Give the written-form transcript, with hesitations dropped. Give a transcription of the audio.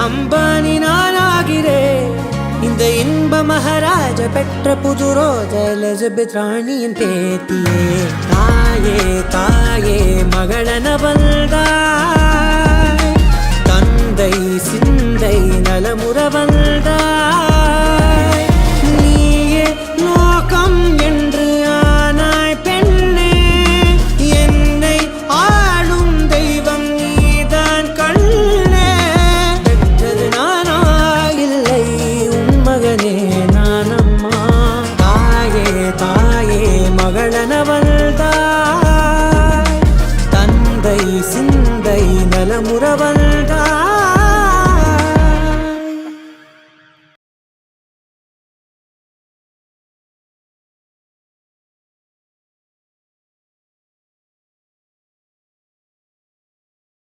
அம்பானி நானாகிறேன். இந்த இன்ப மகாராஜ பெற்ற புது ரோஜ எலிசபெத் ராணியின் பேத்தியே. தாயே தாயே மகளன வந்தாய், தந்தை சிந்தை நலமுற வந்தாய். நீயே லோகம் என்று ஆனாய் பெண்ணே, என்னை ஆளும் தெய்வம் நீதான் கண்ணே. பெற்றது நானா இல்லை உன் மகனே நானம்மா. தாயே தாயே மகளன வந்தாய், தந்தை சிந்தை நலமுற வந்தாய்.